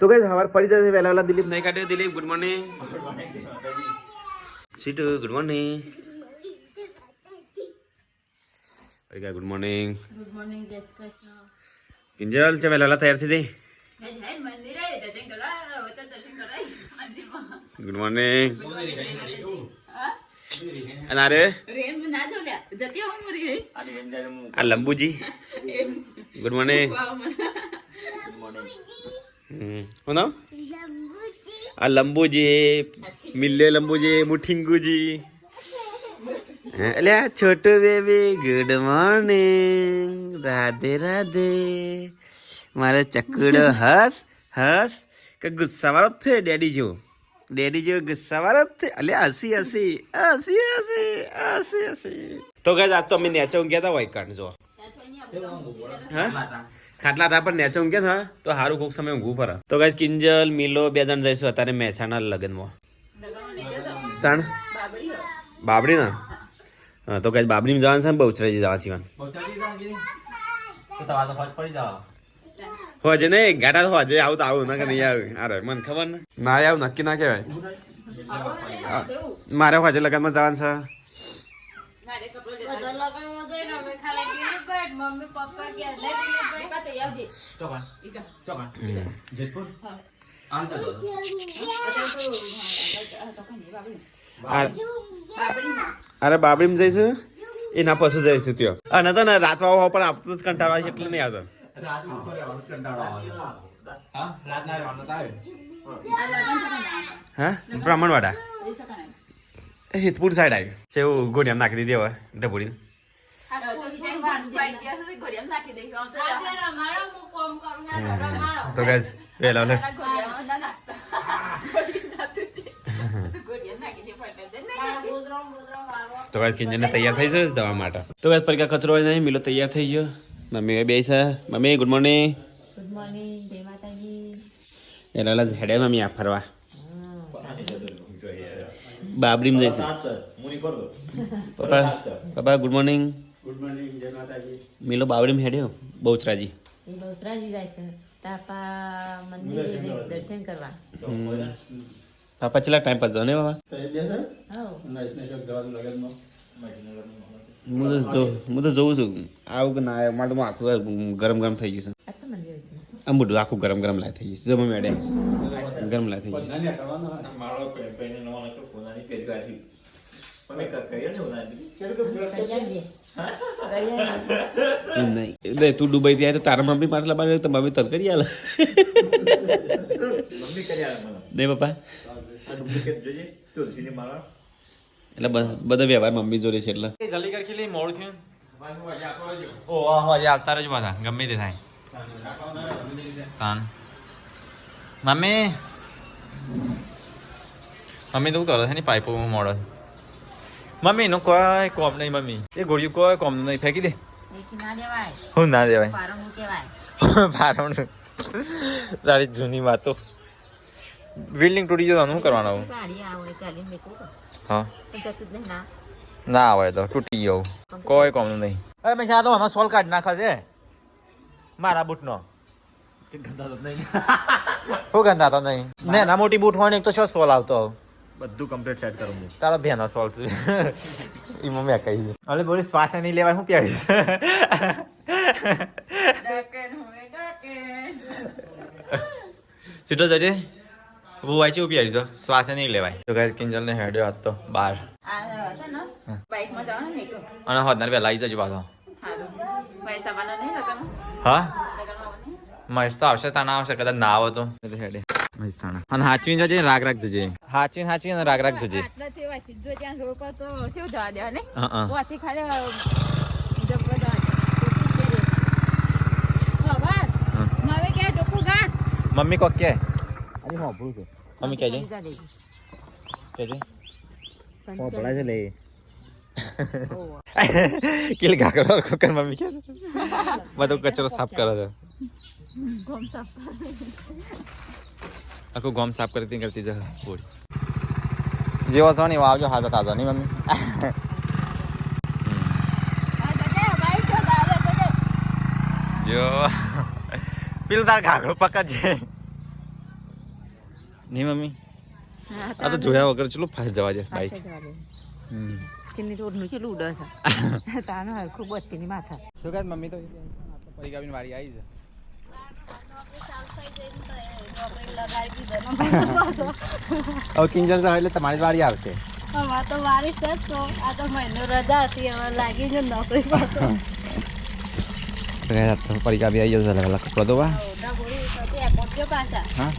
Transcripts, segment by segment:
તો કઈ સવાર પડી જશે વહેલા વહેલા દિલીપ નહીં કાઢ્યો. Dilip good morning. Situ good morning. Good morning. Good morning જય શ્રી કૃષ્ણ. કિંજલ છે વહેલા વહેલા તૈયાર થઈ જઈ. Good morning. અને અરે આ લંબુજી ગુડ મોર્નિંગ. શું નામ? આ લંબુજી મિલ્લે લંબુજી મુઠિંગુજી. એટલે છોટું baby good morning. Radhe Radhe. મારે ચકડો હસ હસ કે ગુસ્સા વાળો છે ડેડી જેવો. ડેડી જેવો ગુસ્સા વાળો છે. એટલે હસી હસી હસી હસી હસી હસી. તો ગાઈસ આજ તો અમે નેચે ઊંઘ્યા હતા. હોય કાઢ જો હા ખાટલા હતા પણ નેચે ઊંઘ્યા હતા તો સારું કોઈક સમય ઊંઘવું પડે. તો ગાઈસ કિંજલ મિલો 2 જણ જઈશું અત્યારે મહેસાણા લગ્નમાં. તાણ બાબડી ના હા તો ગાઈસ બાબડીમાં જવાનું છે ને બહુચરાજી જવા સિવાન હોજે નહીં ગાટા હોજે આવું તો આવું ના કે નહીં આવે. અરે મને ખબર ને ના આવું નક્કી ના કહેવાય. મારે હોજે લગ્નમાં જવાનું છે. અરે બાબરીમાં જઈશું એના પછી જઈશું ત્યાં. અને તો ને રાત વાળો પણ આપતું જ કંટાળો આવે એટલે નહીં આવતો. હા બ્રાહ્મણવાડા હિતપુર સાઈડ આવ્યું છે એવું ગોળિયામ નાખી દીધી હવે ઢબુડી. તો ગાઈસ વેલા લે તો ગાઈસ કિંજલને તૈયાર થઈ જશે જવા માટે. તો ગાઈસ પરિકા કચરો નહીં મિલો તૈયાર થઈ ગયો. મમ્મી બે છે. Mummy good morning. Good morning જય માતાજી. એલા હેડે મમ્મી આ ફરવા બાબરીમાં જઈશું. પપ્પા પપ્પા ગુડ મોર્નિંગ. ગુડ મોર્નિંગ જય માતાજી. મિલો બાબરીમાં હેડ્યો બહુચરાજી. એ બહુચરાજી જાય છે તાપા મંદિરે દર્શન કરવા. પાપા ચલા ટાઈમ પાસ જાવ ને બાબા. હું તો જોઉં છું આવું ના મારે આખું ગરમ ગરમ થઈ ગયું છે. આમ બધું આખું ગરમ ગરમ લાય થઈ ગયું જમા મેડે ગરમ લાય થઈ ગયું. નહીં તું દુબઈ થી આવે તો તારા મમ્મી માટલા બાર તો મમ્મી તર કરી આલે નહીં પપ્પા. એટલે બધા વ્યવહાર મમ્મી જોડે છે એટલે જલ્દી કરી લે મોડું થયું. ઓ હજે આવતા જ બધા ગમે તે થાય. મમ્મી મમ્મી તું કરો છે ને પાઇપો મોડો. મમ્મી નું કોઈ કોમ નહીં. મમ્મી એ ગોળિયું કોઈ કોમ નહીં ફેંકી દે. હું ના દેવાય પારણ તારી જૂની વાતો. બિલ્ડિંગ તૂટી જતો શું કરવાનું? હા ના આવે તો તૂટી ગયો કોઈ કોમનું નહીં. અરે મેં તો આમાં સોલ કાઢી નાખા છે મારા બૂટનો. શું ગંધાતો નહીં ને ના મોટી બૂટ હોય ને તો શું સોલ આવતો બધું કમ્પ્લીટ સેટ કરું તારો ભેનો સોલ છે એમાં મેં કહી અરે બોલી શ્વાસ નહીં લેવાય હું પ્યારી સીટો જજે બહુ વાંચી ઉભી આવી તો શ્વાસ નહીં લેવાય. તો કઈ કિંજલ ને હેડ્યો હાથ તો બહાર અને હોદનાર પેલા આવી જજો પાછો. હા મહેશ તો આવશે તાના આવશે કદાચ ના આવે તો હેડે મહેસાણા. અને હાચવી જજે રાગ રાગ જજે. હાચવી અને રાગ રાગ જજે. મમ્મી કો કે મમ્મી કહેજે કહેજે પડા છે લે કેલ ગાગડો કર મમ્મી કે બધો કચરો સાફ કરે છે. આખું ગોમ સાફ કરતી જા બોલ જેવો છો ને આવજો હાથો તાજો નહીં મમ્મી. જો પેલું તાર ઘાઘરો પકડજે નહીં મમ્મી આ તો જોયા વગર ચલો ફાસ્ટ જવા દે બાઈક કિન્ની તો ઓઢનું ચેલું ઉડે છે તાનો હરખું બત્તીની માથા શું કહે મમ્મી તો પરિગામીની વારી આવી છે હવે કિંજલ તો એટલે તમારી જ વારી આવશે અમાર તો વારી છે તો આ તો મહિનો રજા હતી હવે લાગી જ નોકરી પાછો પરિકા બી આવી જશે અલગ કપડો ધોવા હા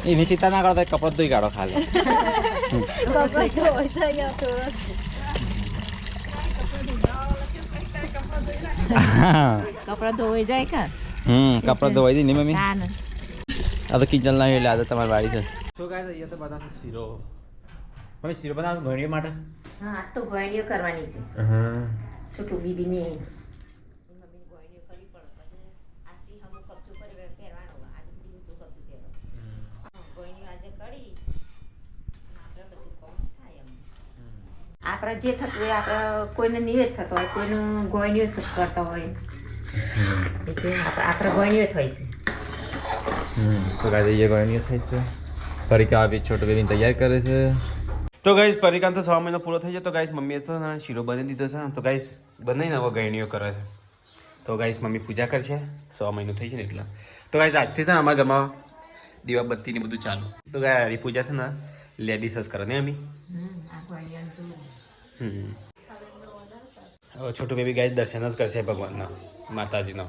એની ચિંતા ના કરો કપડો ધોઈ કાઢો ખાલી કપડા ધોવાઈ જાય કા કપડો ધોવાઈ દી ને મમ્મી ના ના આ તો કિંજલ ના એટલે આજે તમારી વારી છે શું કહે છે તો બધા શીરો મમ્મી શીરો બનાવો ઘણી માટે હા આજ તો ગોળીઓ કરવાની છે છોટું બીબીની મમ્મીની ગોળીઓ કરવી પડે પછી આજથી હમ કપચું કરી પહેરવાનો આજે બીજું તો કપચું પહેરો ગોળીઓ આજે કરી આપણે બધું કોમ થાય એમ આપણે જે થતું હોય આપણે કોઈને નિવેદ થતો હોય કોઈનું ગોળીઓ કરતા હોય એટલે આપણે ગોળીઓ થાય છે તો ગાઈસ ये ગોળીઓ થાય છે પરિકા બી છોટો બેની તૈયાર કરે છે તો ગાઈસ પરિકા તો 6 મહિનો પૂરો થઈ જાય તો ગાઈસ મમ્મીએ તો શીરો બનાવી દીધો છે તો ગાઈસ બનાવીને હવે ગયણીઓ કરે છે તો ગાઈસ મમ્મી પૂજા કરશે 6 મહિનો થઈ છે ને એટલે તો ગાઈસ આજથી છે ને અમારા ઘરમાં દીવાબત્તી ને બધું ચાલુ તો ગાઈ પૂજા છે ને લેડીઝ જ કરે ને અમી હવે છોટું બેબી ગાઈસ દર્શન જ કરશે ભગવાનના માતાજીનો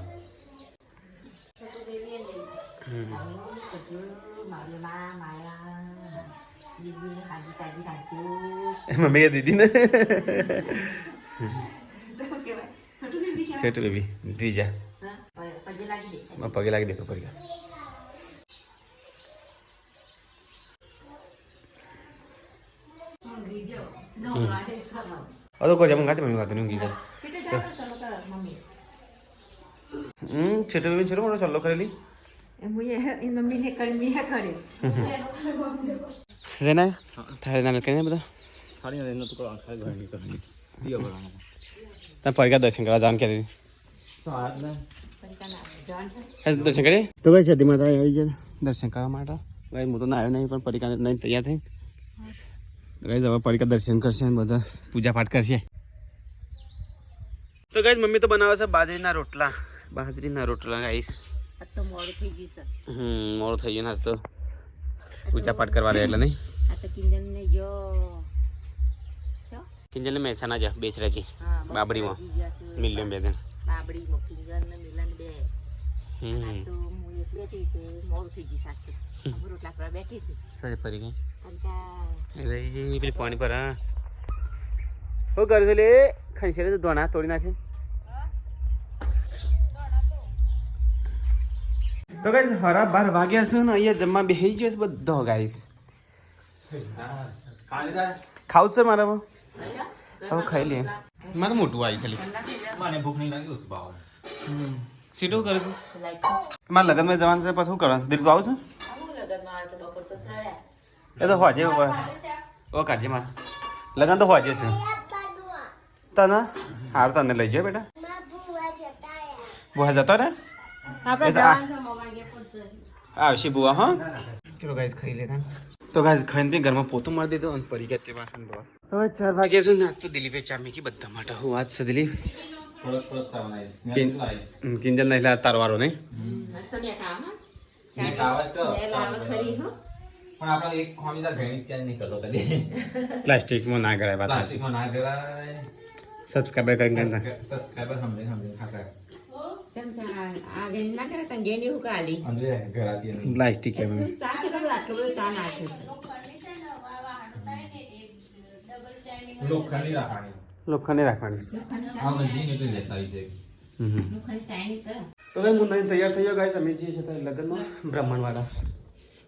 મમ્મી દીદી ને છોટું બેબી દ્વિજા પગે લાગી દે તો પડી અદો કોઈ જમણ ખાતે મમ્મી ખાતું નહીં ગીધું છોટું બેબી છોટું મોટો સલ્લો કરેલી મમ્મીને કરી મેં કર્યું રેના થારે નામે કરીને બધા તમે પરિકા દર્શન કરવા જવાનું કહેતી દર્શન કરીએ તો કઈ સતી માતા આવી જાય દર્શન કરવા માટે ભાઈ હું તો ના આવ્યો નહીં પણ પરિકા નહીં તૈયાર થઈ તો કઈ હવે પરિકા દર્શન કરશે બધા પૂજા પાઠ કરશે તો કઈ મમ્મી તો બનાવે છે બાજરીના રોટલા ગાઈસ તો મોડું થઈ જશે મોડું થઈ ગયું ને આજ તો પૂજા પાઠ કરવા રહ્યા એટલે નહીં આ તો કિંજલને જો કિંજલને મહેસાણા જા બેચરાજી બાબડીમાં મિલિયન બે જણ બાબડીમાં કિંજલને મિલન બે તો હું એકલી હતી કે મોડું થઈ જશે આજ તો રોટલા કરવા બેઠી છે સજે પરી ગઈ અરે પેલી પાણી પર હા શું કરું છે લે ખંચેરે તો ધોણા તોડી નાખે તો ગાઈસ હરા 12 વાગ્યા છે ને અહીંયા જમવા બેસી ગયો છે બધો ગાઈસ ખાવ છે મારા હવે ખાઈ લે મારે મોટું આવી ખાલી મને ભૂખ નહીં લાગી સીટું કરે છે મારે લગ્નમાં જવાનું છે પછી શું કરવાનું દિલ આવું છે એ તો હોજે ઓ કાઢજે મારે લગન તો હોજે છે તને હાર તને લઈ જાય બેટા બુવા જતો રે આવશે બુવા હા ચલો ગાઈસ ખાઈ લે તો ગાઈસ ખાઈને પી ઘરમાં પોતું મારી દીધો અને પરી ગયા તે વાસણ ધોવા હવે 4 વાગ્યા છે ને આજ તો દિલીપે ચા મૂકી બધા માટે હું વાત છે દિલીપ કિંજલ નહીં લા તારવારો નહીં પ્લાસ્ટિકમાં ના ગળાય વાત સબસ્ક્રાઈબર કરીને પ્લાસ્ટિક લોખંડની રાખવાની તો ભાઈ હું નહીં તૈયાર થઈ ગયો ગાઈસ અમે જઈએ છીએ લગ્નમાં બ્રાહ્મણવાળા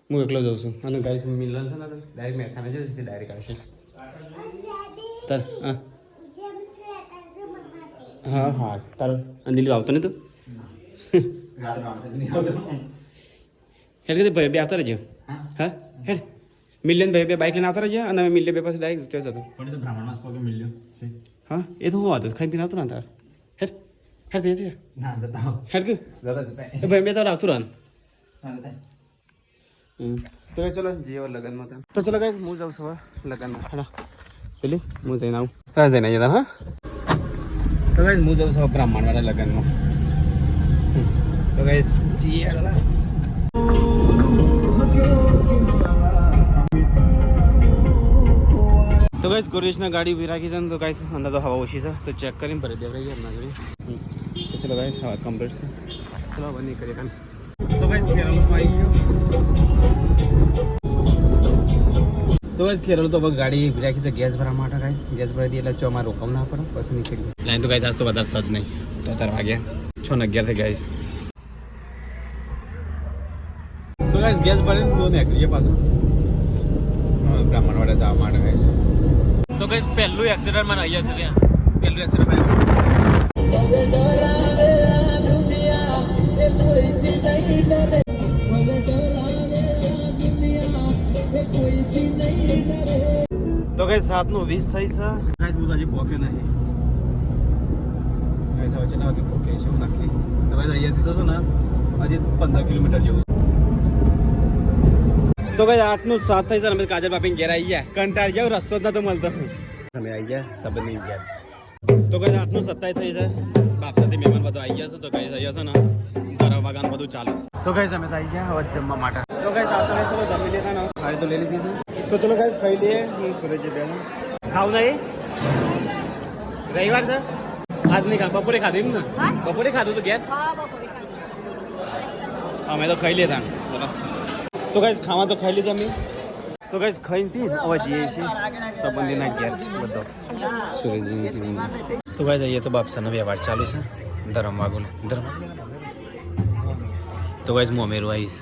હું એકલો જઉં છું અને ગાઈસ મિલન છે ને ડાયરેક્ટ મહેસાણા જશે તે ડાયરેક્ટ આવશે તાર હા હા તારો અંજલિ આવતો ને તું હેડ કે ભાઈ બે આવતા રહેજો હા હેડ મિલિયન ભાઈ બે બાઇક લઈને આવતા રહેજો અને મિલિયન બે પાસે ડાયરેક્ટ ત્યાં જતો પણ તો બ્રાહ્મણમાં પગે મિલ્યો છે હા એ તો હું વાતો ખાઈ પીને આવતો ને તાર હેડ હેડ દે ના જતા હેડ કે ભાઈ બે તાર આવતું રહે તો ચલો જીવો લગનમાં તો ચલો ગાઈસ હું જાઉં છું લગનમાં હા પેલી હું જઈને આવું હા જઈને જતા હા તો ગાઈસ હું જાઉં છું બ્રાહ્મણવાળા લગનમાં તો ગાઈસ જીએ તો ગાઈસ કોરેશના ગાડી ઉભી રાખી છે ને તો ગાઈસ અંદર તો હવા ઓછી છે તો ચેક કરીને ભરી દેવરાઈએ એમના જોડે તો ચલો ગાઈસ હવા કમ્પ્લીટ છે ચલો હવે નીકળીએ કાન તો ગાઈસ ખેરાલુ આવી ગયો તો ગાઈસ ખેરાલુ તો ગાડી ઉભી રાખી છે ગેસ ભરવા માટે ગાઈસ ગેસ ભરી દઈએ એટલે ચોમાં રોકાવું ના પડે પછી નીકળીએ લાઈન તો ગાઈસ આજ તો વધારે સજ નહીં તો 11 વાગ્યા 6:11 થઈ ગાઈસ તો ગાઈસ ગેસ ભરીને તો નીકળીએ પાછું બ્રાહ્મણવાડા જવા માટે ગાઈસ તો ગાઈસ પહેલું એક્સિડન્ટ માં આવ્યા છે ત્યાં પહેલું એક્સિડન્ટ તો ગાઈસ 7:20 થઈ છે ગાઈસ હું હજી પોકે નહીં ગાઈસ હવે ચલા વાગે પોકે છે હું નક્કી તો ગાઈસ અહીંયાથી તો છે ને હજી 15 કિલોમીટર જેવું તો ગાઈસ 8:07 થઈ છે અમે કાજલ બાપીને ઘેર આવી ગયા કંટાળ જાવ રસ્તો જ નતો મળતો અમે આવી ગયા સબન નહીં ગયા તો ગાઈસ 8:27 થઈ છે બાપ સાથે મહેમાન બધો આવી ગયા છે તો ગાઈસ અહીંયા છે ને 12 વાગ્યાનું બધું ચાલુ તો ગાઈસ અમે આવી ગયા હવે જમવા માટે તો ગાઈસ આ તો ચલો જમી લેતા ને ખાલી તો લઈ લીધી છે તો ચલો ગાઈસ ખાઈ લઈએ હું સુરેજે બે ખાવ નહીં રવિવાર છે આજ નહીં ખા બપોરે ખાધું ને બપોરે ખાધું તો ઘેર અમે તો ખાઈ લેતા ચલો તો ગાઈસ ખાવા તો ખાઈ લીધું અમે તો ગાઈસ ખાઈને પી હવે જઈએ છીએ સંબંધીના ઘેર બધો સુરેજની તો ગાઈસ અહીંયા તો બાપસાનો વ્યવહાર ચાલુ છે ધરમ વાગોલે ધરમ તો ગાઈસ હું અમેરું આવીશ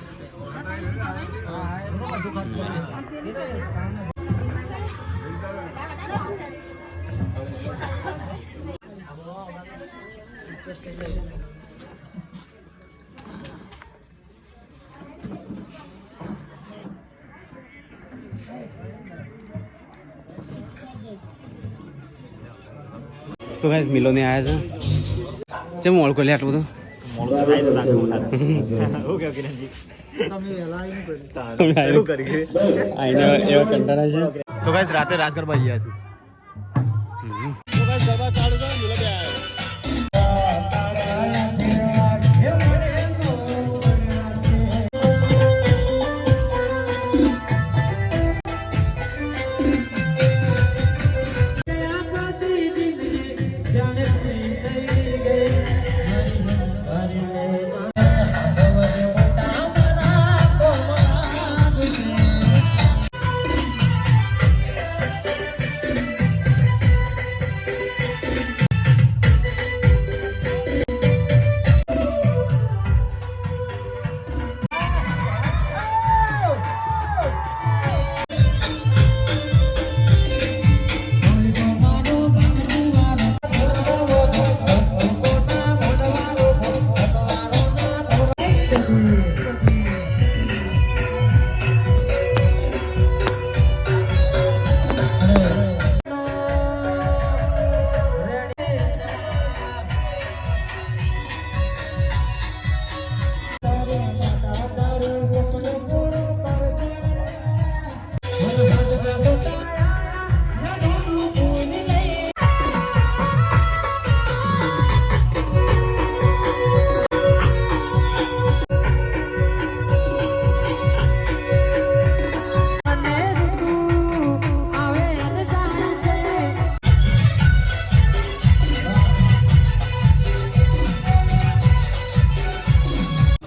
તો ગાઈસ મિલોને આયા છે કેમ ઓળખો લે આટલું બધું તો ગાઈસ રાતે રાસ કરવા ગયા છે તો ગાઈસ ગરબા ચાલુ છે મિલો બે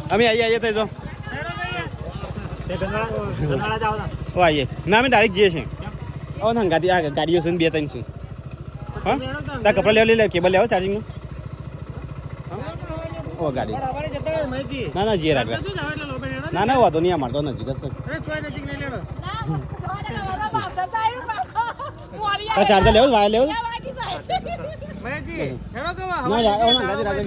અમે આવીએ થઈ જાઓ ઓ આવીએ ના અમે ડાયરેક્ટ જઈએ છીએ ઓ ના ગાડી આ ગાડીઓ છે ને 2-3 છે હા તાર કપડા લેવા લઈ લે કેબલ લેવો ચાર્જિંગનું ઓ ગાડી ના ના જીએ રાખે ના ના વાંધો નહીં અમારે તો નજીક જ છે ચાર્જર લેવો વાયર લેવો ના ગાડી રાખે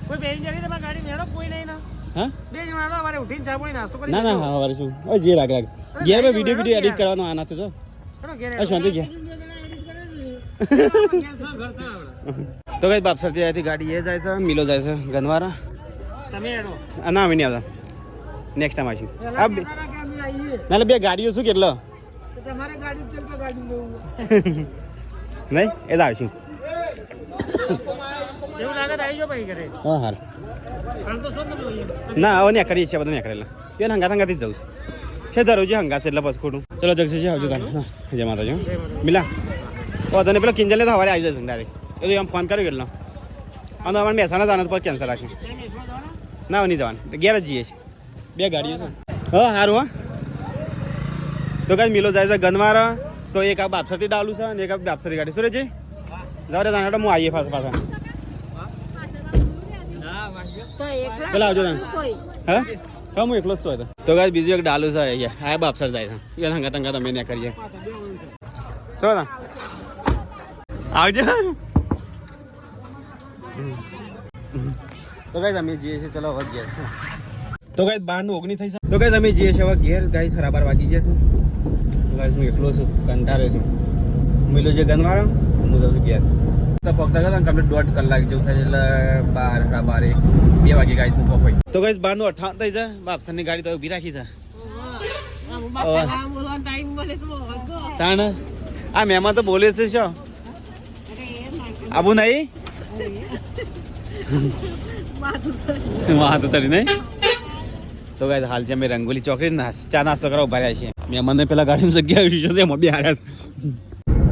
કોઈ બેન જરી તમારી ગાડી મેળો કોઈ નહીં ના હા બે જણ આડો અમારે ઉઠીને ચા પાણી નાસ્તો કરી ના ના હા વારે શું ઓ જે લાગ ઘેર મે વિડિયો એડિટ કરવાનો આના તો જો હેડો શાંતિ ઘેર તો ગાઈસ બાપસરથી આથી ગાડી એ જાય છે મિલો જાય છે ગંદવારા તમે હેડો ના અમે નહીં આવતા નેક્સ્ટ ટાઈમ આવીશું ના એટલે 2 ગાડીઓ શું કેટલો નહીં એ તો આવીશું હા હાર ના હવે ને કરીએ છીએ બધું ને કરેલા એ હંગાથી જ જવું છે ધરોજી હંગા છે એટલે બસ ખોટું ચલો જગશે છે હજુ તને જય માતાજી મિલા તને પેલો કિંજલ તો સવારે આવી જશે ડાયરેક્ટ એ તો એમ ફોન કર્યો કેટલો અને અમારે મહેસાણા જવાનું પછી કેન્સલ રાખ્યું ના નહીં જવાનું ઘેર જ જઈએ છીએ 2 ગાડીઓ છે હા સારું હા તો કાંઈ મિલો જાય છે ગંદમારા તો એક આ બાપસરથી ડાલું છે અને એક આ બાપસરી ગાડી સુરેજી જાવ રે તાને હું આવીએ પાછા ચલો આવજો તમે હા હા હું એકલો જ છું તો કાંઈ બીજું એક ડાલું છે અહીંયા આ બાપસર જાય છે એ હંગા તંગા તમે ને કરીએ ચલો તા આવજો તો ગાઈસ અમે જઈએ છીએ ચલો હવે ઘેર તો ગાઈસ 12:19 થઈ છે તો ગાઈસ અમે જઈએ છીએ હવે ઘેર ગાઈસ 12:30 વાગી ગયા છે તો ગાઈસ હું એકલો છું કંટાળ્યો છું મિલો જે ગનવાળો હું જાઉં છું ઘેર તો પગતા ગયા કમ્પ્લીટ 1.5 કલાક જેવું થાય એટલે 12 2 વાગે ગાઈસ હું પહોંચી તો ગાઈસ 12:58 થઈ છે બાપસરની ગાડી તો ઊભી રાખી છે તાણ આ મહેમાન તો બોલે છે શું આબુ નહીં વાહ તો ચડી નહીં તો ગાય હાલ છે અમે રંગોલી ચોકડી ચા નાસ્તો કરવા ઉભા રહ્યા છીએ મહેમાનને પેલા ગાડીમાં જગ્યા આવી છે એમાં બી આવ્યા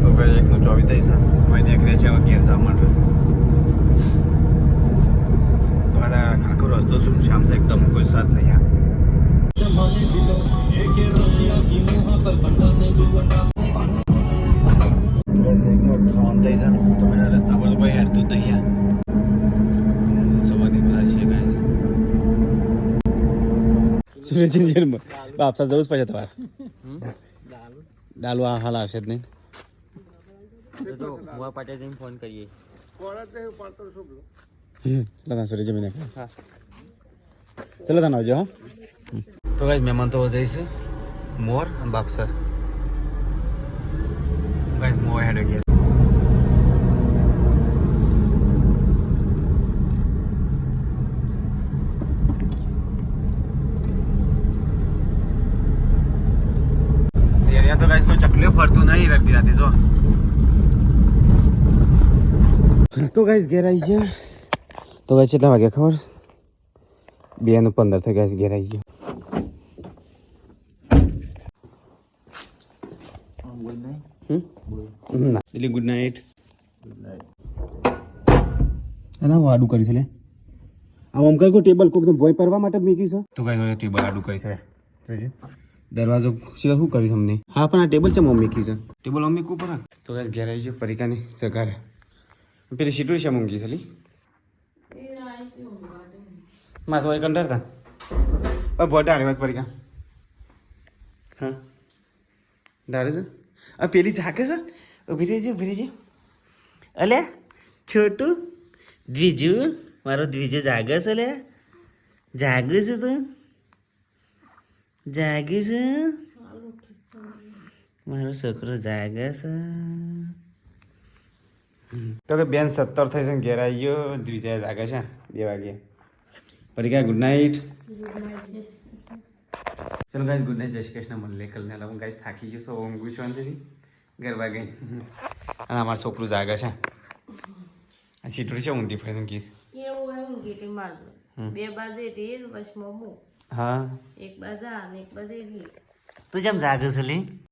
તો ગાય 1:24 થઈ છે મને એક રહે છે ઘેર જવા માટે તો આ ખાખો રસ્તો શું શામ છે એકદમ કોઈ સાથ નહીં આ રસ્તા પર કોઈ હેરતું જ નહીં સુરેજી બાપસા જવું જ પડશે તમારે ડાલુ આ હાલ આવશે જ નહીં ફોન કરીએ સુરેજી મને ચલો તને આવજો હા તો ગાઈસ મહેમાન તો જઈશું મોર અને બાપસર ગાઈસ મોર હેડ ગયા તો ગાઈસ કોઈ ચકલીઓ ફરતું નહીં રડતી રાતે જો તો ગાઈસ ઘેર આવી છે તો ગાઈસ કેટલા વાગ્યા ખબર 2:15 થઈ ગાઈસ ઘેર આવી ગયો ના એટલે ગુડ નાઇટ એના વાડું કરી છે લે આ ઓમ કોઈ ટેબલ કોક ભોય પરવા માટે મૂકી છે તો ગાઈસ ટેબલ આડું કરી છે જોજો દરવાજો સિવાય શું કરીશ અમને હા પણ આ ટેબલ છે મમ્મી કી છે ટેબલ મમ્મી કુ પર તો ગાઈસ ઘેર આવી ગયો પરિકાની સગારે પેલી સીટું છે મૂકી છે લી માં તો કંટાર તા આ ભોટા આડી વાત પરિકા હા ડારે છે આ પેલી ઝાકે છે ઉભી રહેજે અલે છોટું દ્વિજુ મારો દ્વિજુ જાગે છે લે જાગે છે તું જાગે છે મારો છોકરો જાગે છે તો કે બેન 17 થઈ છે ઘેર આવી ગયો દ્વિજય જાગે છે 2 વાગે પરિકા ગુડ નાઇટ ચલો ગાઈસ ગુડ નાઇટ જય શ્રી કૃષ્ણ મને કલને હું ગાઈસ થાકી ગયો છો ઊંઘું છું અંદરથી ગરબા ગઈ અને અમારું છોકરું જાગે છે આ સીટડી છે ઊંધી ફરીને કીસ એવું ઊંઘી હતી મારું 2 બાજુ હતી બસ મોમો હા એક બાજુ અને એક બાજુ તું જેમ જાગે છે લી